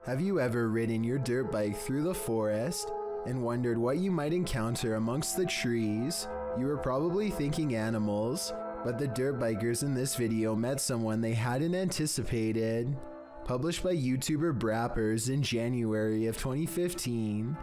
Have you ever ridden your dirt bike through the forest and wondered what you might encounter amongst the trees? You were probably thinking animals, but the dirt bikers in this video met someone they hadn't anticipated. Published by YouTuber Brappers in January of 2015,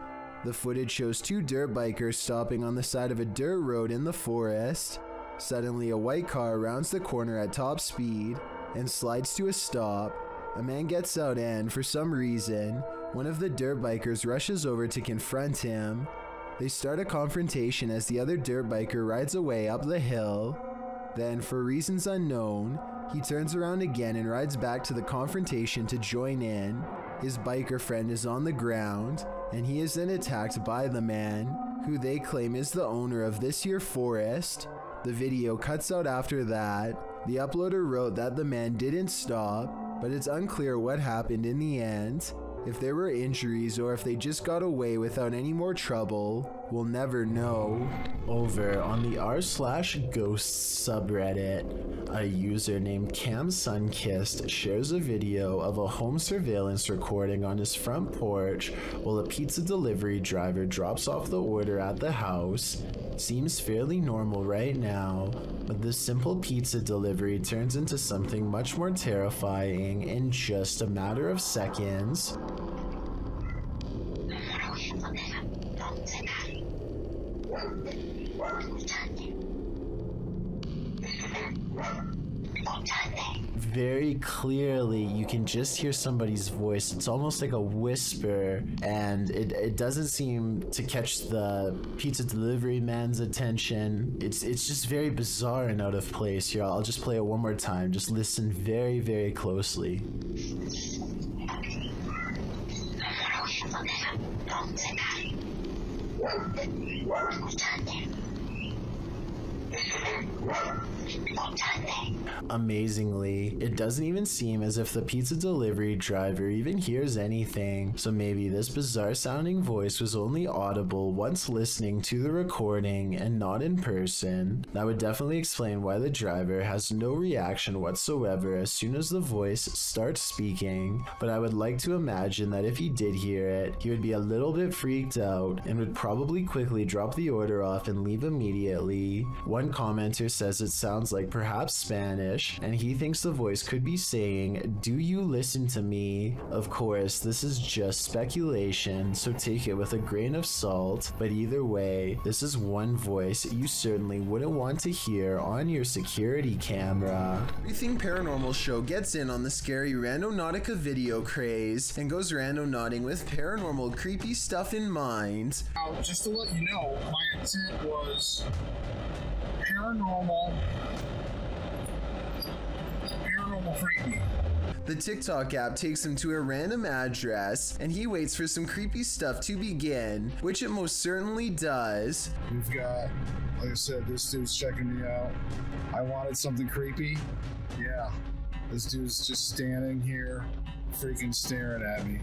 the footage shows two dirt bikers stopping on the side of a dirt road in the forest. Suddenly, a white car rounds the corner at top speed and slides to a stop. A man gets out and, for some reason, one of the dirt bikers rushes over to confront him. They start a confrontation as the other dirt biker rides away up the hill. Then, for reasons unknown, he turns around again and rides back to the confrontation to join in. His biker friend is on the ground, and he is then attacked by the man, who they claim is the owner of this here forest. The video cuts out after that. The uploader wrote that the man didn't stop, but it's unclear what happened in the end. If there were injuries or if they just got away without any more trouble, we'll never know. Over on the r/ghosts subreddit, a user named CamSunkissed shares a video of a home surveillance recording on his front porch while a pizza delivery driver drops off the order at the house. Seems fairly normal right now, but this simple pizza delivery turns into something much more terrifying in just a matter of seconds. Very clearly, you can just hear somebody's voice. It's almost like a whisper, and it doesn't seem to catch the pizza delivery man's attention. It's just very bizarre and out of place here. I'll just play it one more time. Just listen very, very closely. Amazingly, it doesn't even seem as if the pizza delivery driver even hears anything, so maybe this bizarre sounding voice was only audible once listening to the recording and not in person. That would definitely explain why the driver has no reaction whatsoever as soon as the voice starts speaking, but I would like to imagine that if he did hear it, he would be a little bit freaked out and would probably quickly drop the order off and leave immediately. One commenter says it sounds like perhaps Spanish, and he thinks the voice could be saying, "Do you listen to me?" Of course, this is just speculation, so take it with a grain of salt, but either way, this is one voice you certainly wouldn't want to hear on your security camera. Everything Paranormal Show gets in on the scary Randonautica video craze and goes randonauting with paranormal creepy stuff in mind. Now, just to let you know, my intent was paranormal creepy. The TikTok app takes him to a random address, and he waits for some creepy stuff to begin, which it most certainly does. We've got, like I said, this dude's checking me out. I wanted something creepy. Yeah, this dude's just standing here, freaking staring at me.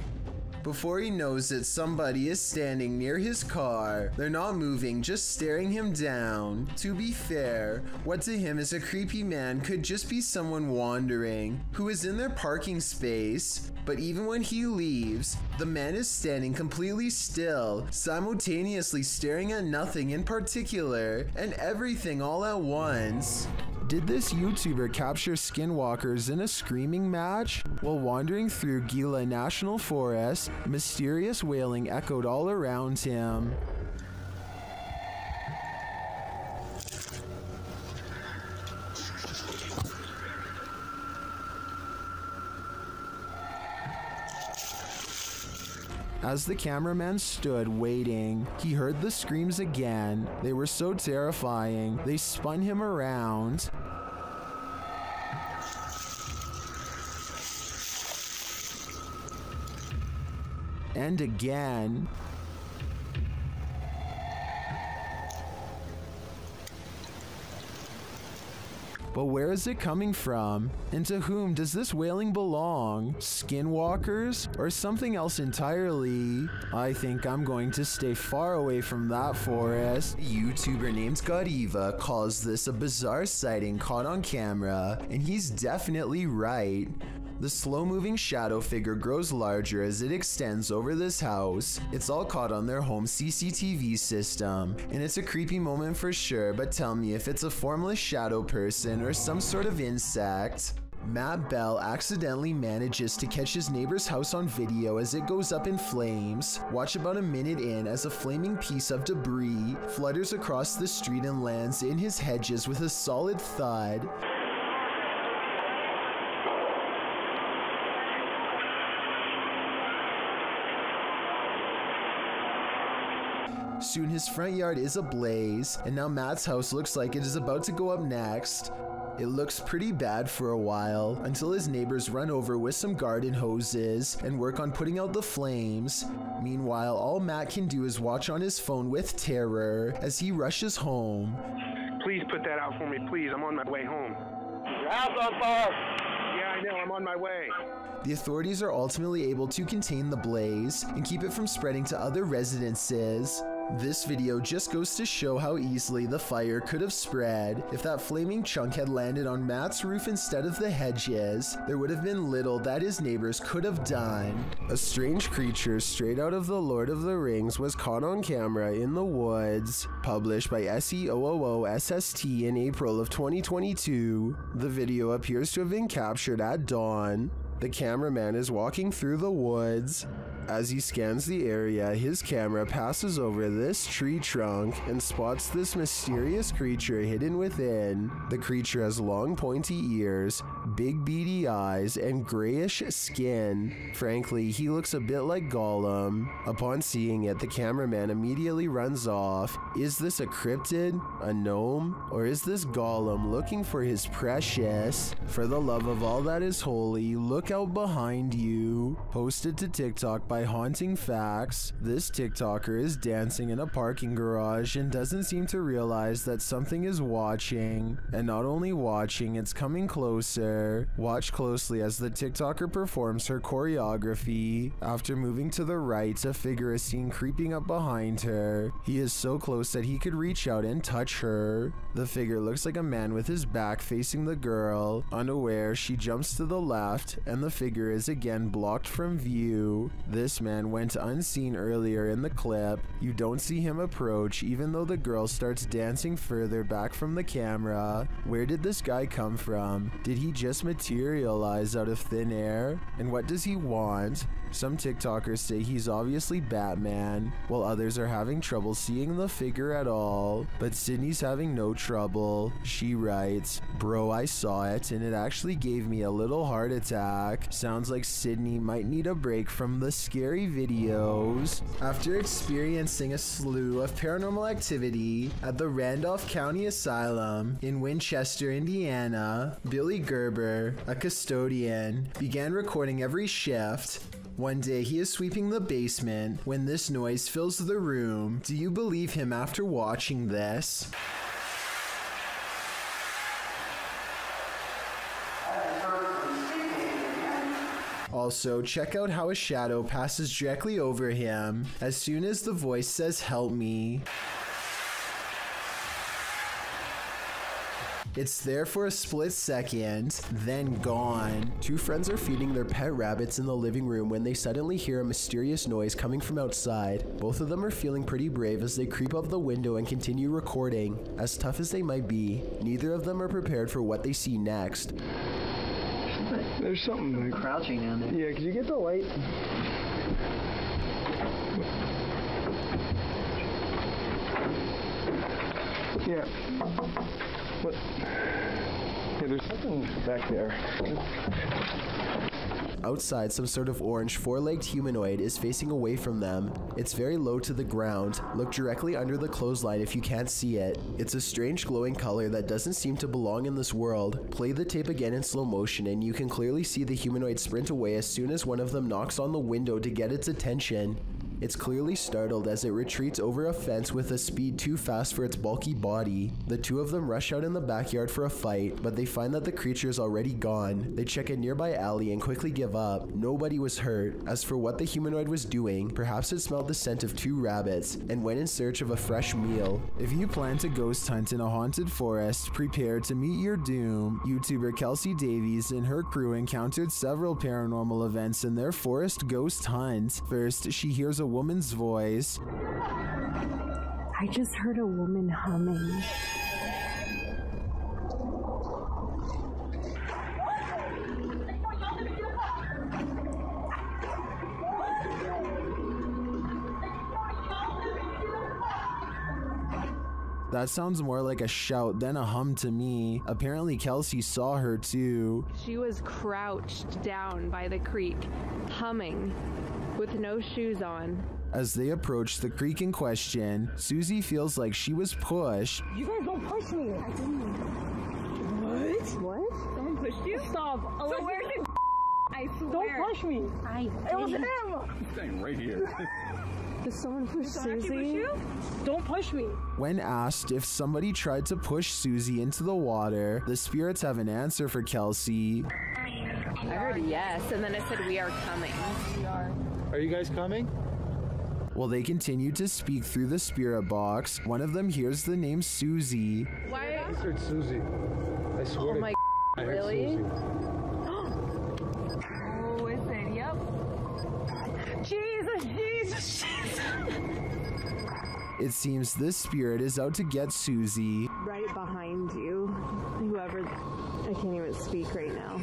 Before he knows it, somebody is standing near his car. They're not moving, just staring him down. To be fair, what to him is a creepy man could just be someone wandering, who is in their parking space. But even when he leaves, the man is standing completely still, simultaneously staring at nothing in particular, and everything all at once. Did this YouTuber capture skinwalkers in a screaming match? While wandering through Gila National Forest, mysterious wailing echoed all around him. As the cameraman stood waiting, he heard the screams again. They were so terrifying, they spun him around. And again. But where is it coming from? And to whom does this wailing belong? Skinwalkers? Or something else entirely? I think I'm going to stay far away from that forest. A YouTuber named Godiva calls this a bizarre sighting caught on camera, and he's definitely right. The slow-moving shadow figure grows larger as it extends over this house. It's all caught on their home CCTV system, and it's a creepy moment for sure, but tell me if it's a formless shadow person or some sort of insect. Matt Bell accidentally manages to catch his neighbor's house on video as it goes up in flames. Watch about a minute in as a flaming piece of debris flutters across the street and lands in his hedges with a solid thud. Soon his front yard is ablaze, and now Matt's house looks like it is about to go up next. It looks pretty bad for a while, until his neighbors run over with some garden hoses and work on putting out the flames. Meanwhile, all Matt can do is watch on his phone with terror as he rushes home. Please put that out for me, please. I'm on my way home. Your house on fire! Yeah, I know. I'm on my way. The authorities are ultimately able to contain the blaze and keep it from spreading to other residences. This video just goes to show how easily the fire could have spread. If that flaming chunk had landed on Matt's roof instead of the hedges, there would have been little that his neighbors could have done. A strange creature straight out of The Lord of the Rings was caught on camera in the woods. Published by SEOOOSST in April of 2022, the video appears to have been captured at dawn. The cameraman is walking through the woods. As he scans the area, his camera passes over this tree trunk and spots this mysterious creature hidden within. The creature has long pointy ears, big beady eyes, and grayish skin. Frankly, he looks a bit like Gollum. Upon seeing it, the cameraman immediately runs off. Is this a cryptid, a gnome, or is this Gollum looking for his precious? For the love of all that is holy, look out behind you. Posted to TikTok by Haunting Facts, this TikToker is dancing in a parking garage and doesn't seem to realize that something is watching. And not only watching, it's coming closer. Watch closely as the TikToker performs her choreography. After moving to the right, a figure is seen creeping up behind her. He is so close that he could reach out and touch her. The figure looks like a man with his back facing the girl. Unaware, she jumps to the left, and the figure is again blocked from view. This man went unseen earlier in the clip. You don't see him approach, even though the girl starts dancing further back from the camera. Where did this guy come from? Did he just materialize out of thin air? And what does he want? Some TikTokers say he's obviously Batman, while others are having trouble seeing the figure at all. But Sydney's having no trouble. She writes, "Bro, I saw it and it actually gave me a little heart attack. Sounds like Sydney might need a break from the scary videos." After experiencing a slew of paranormal activity at the Randolph County Asylum in Winchester, Indiana, Billy Gerber, a custodian, began recording every shift. One day he is sweeping the basement when this noise fills the room. Do you believe him after watching this? Also, check out how a shadow passes directly over him as soon as the voice says "help me." It's there for a split second, then gone. Two friends are feeding their pet rabbits in the living room when they suddenly hear a mysterious noise coming from outside. Both of them are feeling pretty brave as they creep up the window and continue recording. As tough as they might be, neither of them are prepared for what they see next. There's something like crouching down there. Yeah, could you get the light? Yeah. What? Yeah, there's something back there. Outside, some sort of orange four-legged humanoid is facing away from them. It's very low to the ground. Look directly under the clothesline if you can't see it. It's a strange glowing color that doesn't seem to belong in this world. Play the tape again in slow motion and you can clearly see the humanoid sprint away as soon as one of them knocks on the window to get its attention. It's clearly startled as it retreats over a fence with a speed too fast for its bulky body. The two of them rush out in the backyard for a fight, but they find that the creature is already gone. They check a nearby alley and quickly give up. Nobody was hurt. As for what the humanoid was doing, perhaps it smelled the scent of 2 rabbits and went in search of a fresh meal. If you plan to ghost hunt in a haunted forest, prepare to meet your doom. YouTuber Kelsey Davies and her crew encountered several paranormal events in their forest ghost hunt. First, she hears a woman's voice. I just heard a woman humming. That sounds more like a shout than a hum to me. Apparently Kelsey saw her too. She was crouched down by the creek, humming, with no shoes on. As they approach the creek in question, Susie feels like she was pushed. You guys don't push me. I didn't. What? Someone pushed you? Stop. So where's it? I swear. Don't push me. It was him. I'm staying right here. Did someone push Susie? Push you? Don't push me. When asked if somebody tried to push Susie into the water, the spirits have an answer for Kelsey. I heard yes, and then it said we are coming. We are. Are you guys coming? While they continue to speak through the spirit box, one of them hears the name Susie. Why? I heard Susie. I swear Oh my I heard really? Susie. Oh, is it? Yep. Jesus. It seems this spirit is out to get Susie. Right behind you. Whoever. I can't even speak right now.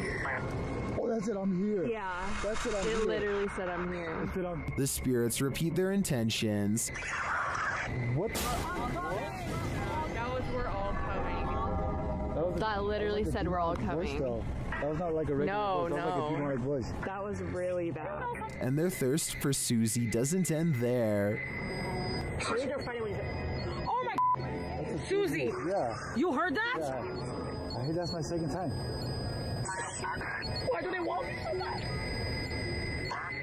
Oh, that's it. I'm here. Yeah. That's it. I'm It here. literally said I'm here. That's it. I'm. The spirits repeat their intentions. What? That was we're all coming. That literally said we're all coming. That was not like a regular No, voice. That was like a no. demonic voice. That was really bad. And their thirst for Susie doesn't end there. Oh my. Susie. Yeah. You heard that? Yeah. I heard that's my second time. Why do they want me so bad?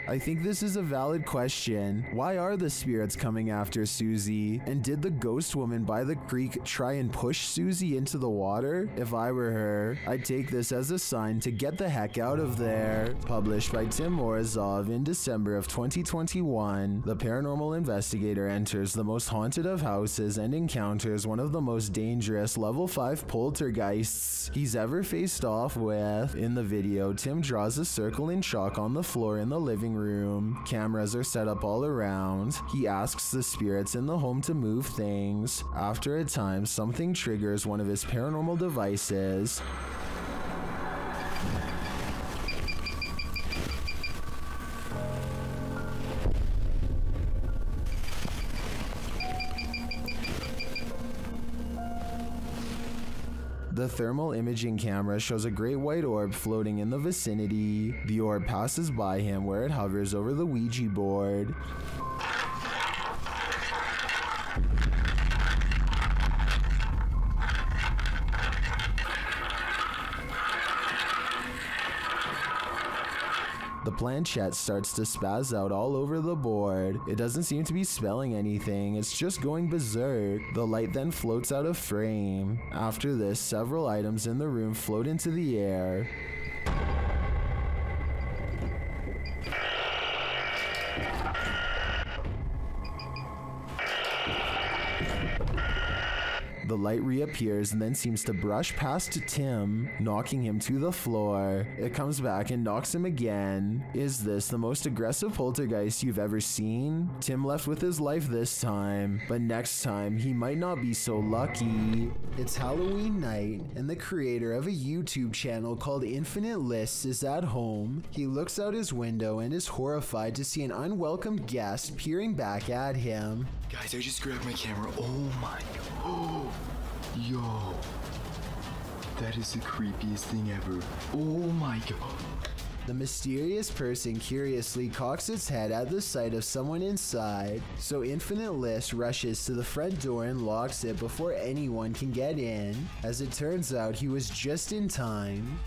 I think this is a valid question. Why are the spirits coming after Susie? And did the ghost woman by the creek try and push Susie into the water? If I were her, I'd take this as a sign to get the heck out of there. Published by Tim Morozov in December of 2021, the paranormal investigator enters the most haunted of houses and encounters one of the most dangerous level 5 poltergeists he's ever faced off with. In the video, Tim draws a circle in chalk on the floor in the living room. Cameras are set up all around. He asks the spirits in the home to move things. After a time, something triggers one of his paranormal devices. The thermal imaging camera shows a great white orb floating in the vicinity. The orb passes by him where it hovers over the Ouija board. The planchette starts to spaz out all over the board. It doesn't seem to be spelling anything, it's just going berserk. The light then floats out of frame. After this, several items in the room float into the air. The light reappears and then seems to brush past Tim, knocking him to the floor. It comes back and knocks him again. Is this the most aggressive poltergeist you've ever seen? Tim left with his life this time, but next time he might not be so lucky. It's Halloween night, and the creator of a YouTube channel called Infinite Lists is at home. He looks out his window and is horrified to see an unwelcome guest peering back at him. Guys, I just grabbed my camera. Oh my god. Yo. That is the creepiest thing ever. Oh my god. The mysterious person curiously cocks its head at the sight of someone inside, so Infinite List rushes to the front door and locks it before anyone can get in. As it turns out, he was just in time.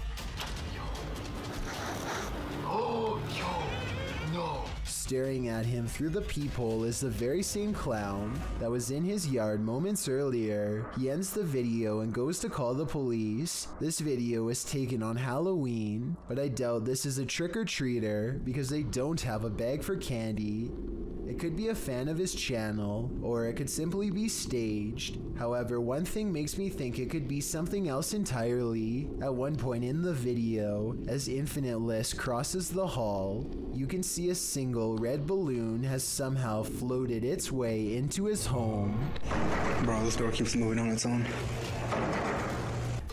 Oh, yo. No. Staring at him through the peephole is the very same clown that was in his yard moments earlier. He ends the video and goes to call the police. This video was taken on Halloween, but I doubt this is a trick-or-treater because they don't have a bag for candy. It could be a fan of his channel, or it could simply be staged. However, one thing makes me think it could be something else entirely. At one point in the video, as Infinite List crosses the hall, you can see a single red balloon has somehow floated its way into his home. Bro, this door keeps moving on its own.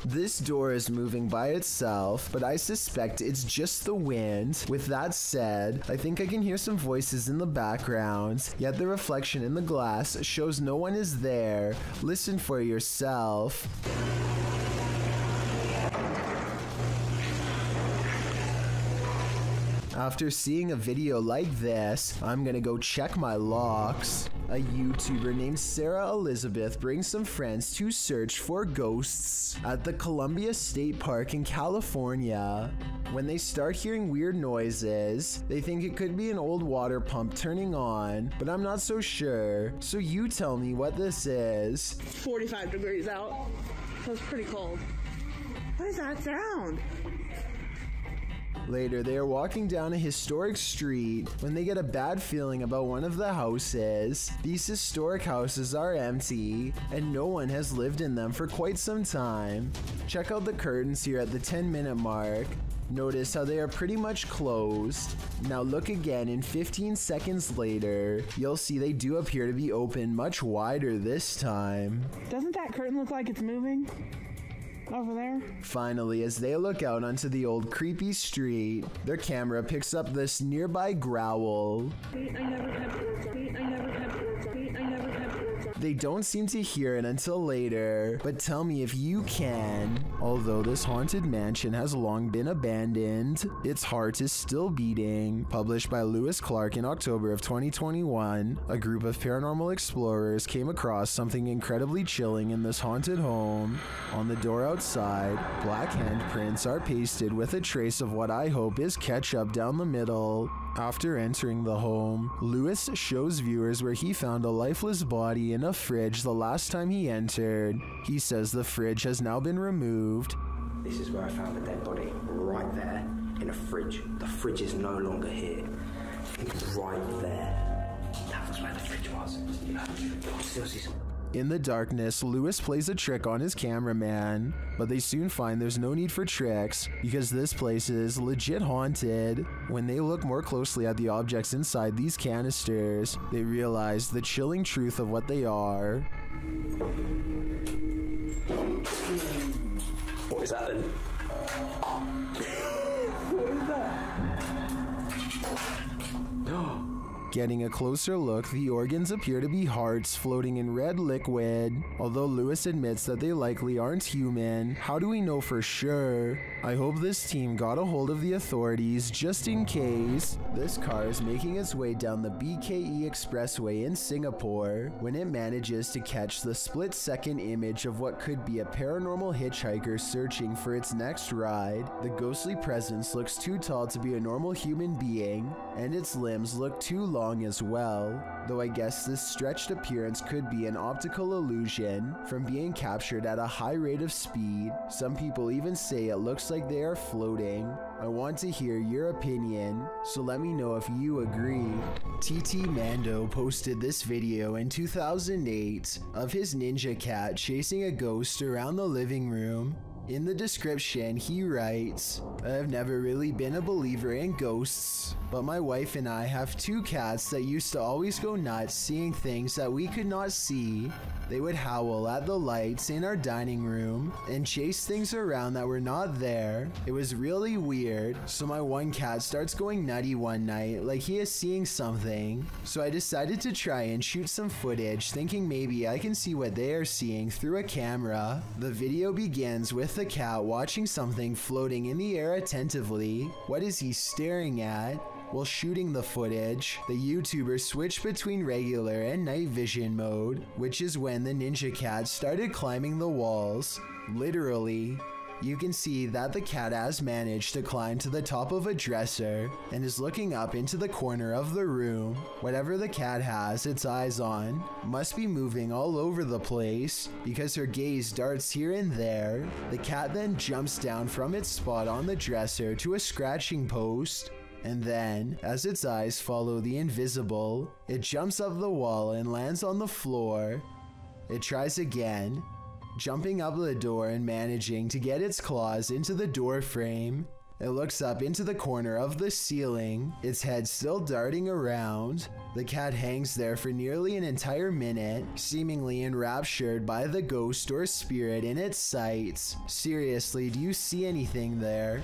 This door is moving by itself, but I suspect it's just the wind. With that said, I think I can hear some voices in the background, yet the reflection in the glass shows no one is there. Listen for yourself. After seeing a video like this, I'm gonna go check my locks. A YouTuber named Sarah Elizabeth brings some friends to search for ghosts at the Columbia State Park in California. When they start hearing weird noises, they think it could be an old water pump turning on, but I'm not so sure. So you tell me what this is. 45 degrees out, so it's pretty cold. What is that sound? Later, they are walking down a historic street when they get a bad feeling about one of the houses. These historic houses are empty, and no one has lived in them for quite some time. Check out the curtains here at the 10-minute mark. Notice how they are pretty much closed. Now look again, and 15 seconds later, you'll see they do appear to be open much wider this time. Doesn't that curtain look like it's moving? Over there? Finally, as they look out onto the old creepy street, their camera picks up this nearby growl. They don't seem to hear it until later, but tell me if you can. Although this haunted mansion has long been abandoned, its heart is still beating. Published by Lewis Clark in October of 2021, a group of paranormal explorers came across something incredibly chilling in this haunted home. On the door outside, black handprints are pasted with a trace of what I hope is ketchup down the middle. After entering the home, Lewis shows viewers where he found a lifeless body in a fridge the last time he entered. He says the fridge has now been removed. This is where I found the dead body, right there, in a fridge. The fridge is no longer here. Right there. That was where the fridge was. Still see some. In the darkness, Lewis plays a trick on his cameraman, but they soon find there's no need for tricks because this place is legit haunted. When they look more closely at the objects inside these canisters, they realize the chilling truth of what they are. What is that then? What is that? Getting a closer look, the organs appear to be hearts floating in red liquid. Although Lewis admits that they likely aren't human, how do we know for sure? I hope this team got a hold of the authorities just in case. This car is making its way down the BKE Expressway in Singapore when it manages to catch the split-second image of what could be a paranormal hitchhiker searching for its next ride. The ghostly presence looks too tall to be a normal human being, and its limbs look too long as well, though I guess this stretched appearance could be an optical illusion from being captured at a high rate of speed. Some people even say it looks like they are floating. I want to hear your opinion, so let me know if you agree. TT Mando posted this video in 2008 of his ninja cat chasing a ghost around the living room. In the description, he writes, "I've never really been a believer in ghosts, but my wife and I have two cats that used to always go nuts seeing things that we could not see. They would howl at the lights in our dining room and chase things around that were not there. It was really weird, so my one cat starts going nutty one night like he is seeing something. So I decided to try and shoot some footage, thinking maybe I can see what they are seeing through a camera." The video begins with the cat watching something floating in the air attentively. What is he staring at? While shooting the footage, the YouTuber switched between regular and night vision mode, which is when the ninja cat started climbing the walls. Literally. you can see that the cat has managed to climb to the top of a dresser and is looking up into the corner of the room. Whatever the cat has its eyes on must be moving all over the place because her gaze darts here and there. The cat then jumps down from its spot on the dresser to a scratching post, and then, as its eyes follow the invisible, it jumps up the wall and lands on the floor. It tries again, jumping up the door and managing to get its claws into the door frame. It looks up into the corner of the ceiling, its head still darting around. The cat hangs there for nearly an entire minute, seemingly enraptured by the ghost or spirit in its sights. Seriously, do you see anything there?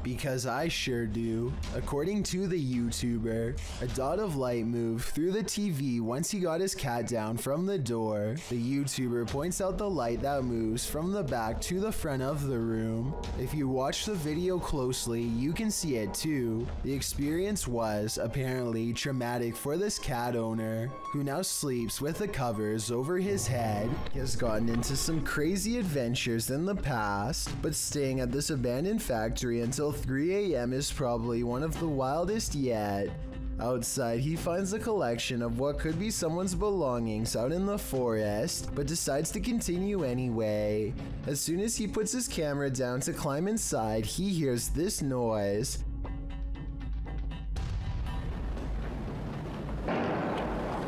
Because I sure do. According to the YouTuber, a dot of light moved through the TV once he got his cat down from the door. The YouTuber points out the light that moves from the back to the front of the room. If you watch the video closely, you can see it too. The experience was apparently traumatic for this cat owner, who now sleeps with the covers over his head. He has gotten into some crazy adventures in the past, but staying at this abandoned factory until 3 a.m. is probably one of the wildest yet. Outside, he finds a collection of what could be someone's belongings out in the forest, but decides to continue anyway. As soon as he puts his camera down to climb inside, he hears this noise.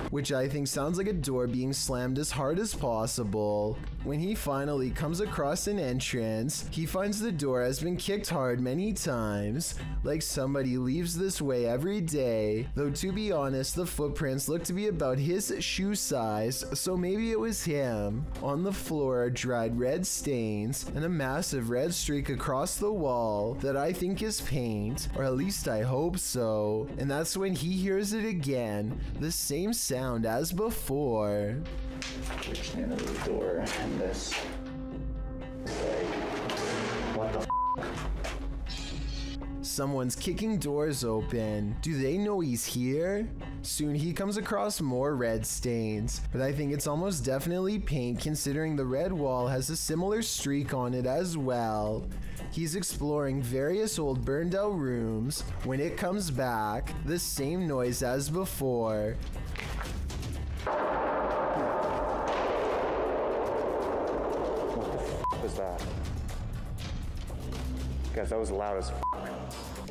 Which I think sounds like a door being slammed as hard as possible. When he finally comes across an entrance, he finds the door has been kicked hard many times, like somebody leaves this way every day, though to be honest, the footprints look to be about his shoe size, so maybe it was him. On the floor are dried red stains and a massive red streak across the wall that I think is paint, or at least I hope so. And that's when he hears it again, the same sound as before. Reaching into the door and this. What the Someone's kicking doors open. Do they know he's here? Soon he comes across more red stains, but I think it's almost definitely paint considering the red wall has a similar streak on it as well. He's exploring various old burned out rooms. When it comes back, the same noise as before. What was that? Guys, that was loud as f.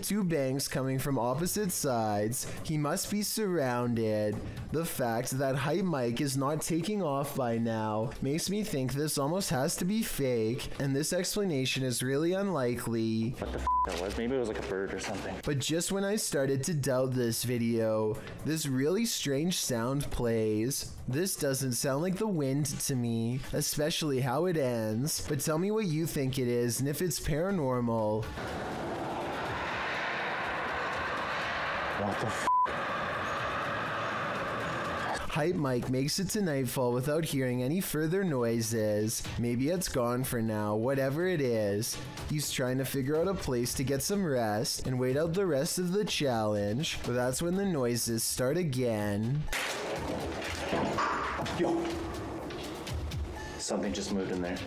Two bangs coming from opposite sides. He must be surrounded. The fact that Hype Mike is not taking off by now makes me think this almost has to be fake, and this explanation is really unlikely. What the f that was? Maybe it was like a bird or something. But just when I started to doubt this video, this really strange sound plays. This doesn't sound like the wind to me, especially how it ends. But tell me what you think it is and if it's paranormal. What the f? Hype Mike makes it to nightfall without hearing any further noises. Maybe it's gone for now, whatever it is. He's trying to figure out a place to get some rest and wait out the rest of the challenge, but that's when the noises start again. Yo! Something just moved in there.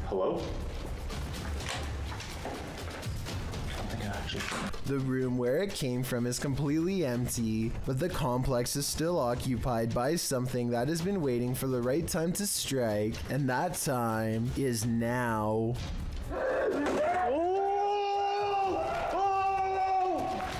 Hello? The room where it came from is completely empty, but the complex is still occupied by something that has been waiting for the right time to strike, and that time is now.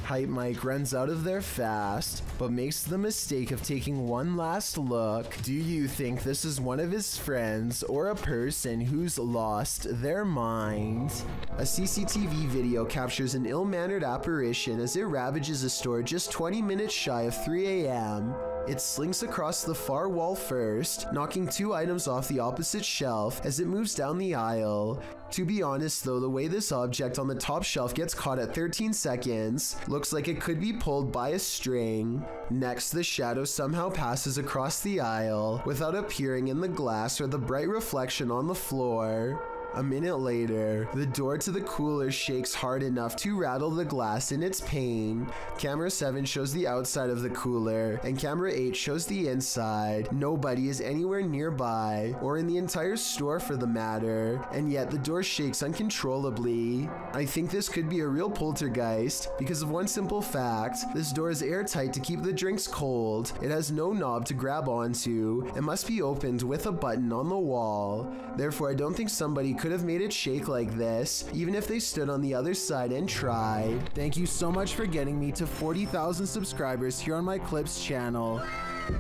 Hype Mike runs out of there fast, but makes the mistake of taking one last look. Do you think this is one of his friends or a person who's lost their mind? A CCTV video captures an ill-mannered apparition as it ravages a store just 20 minutes shy of 3 a.m. It slinks across the far wall first, knocking two items off the opposite shelf as it moves down the aisle. To be honest though, the way this object on the top shelf gets caught at 13 seconds looks like it could be pulled by a string. Next, the shadow somehow passes across the aisle without appearing in the glass or the bright reflection on the floor. A minute later, the door to the cooler shakes hard enough to rattle the glass in its pane. Camera 7 shows the outside of the cooler, and camera 8 shows the inside. Nobody is anywhere nearby, or in the entire store for the matter, and yet the door shakes uncontrollably. I think this could be a real poltergeist because of one simple fact: this door is airtight to keep the drinks cold. It has no knob to grab onto, and must be opened with a button on the wall. Therefore, I don't think somebody could have made it shake like this, even if they stood on the other side and tried. Thank you so much for getting me to 40,000 subscribers here on my Clips channel.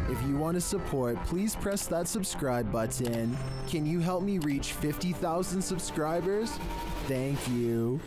If you want to support, please press that subscribe button. Can you help me reach 50,000 subscribers? Thank you.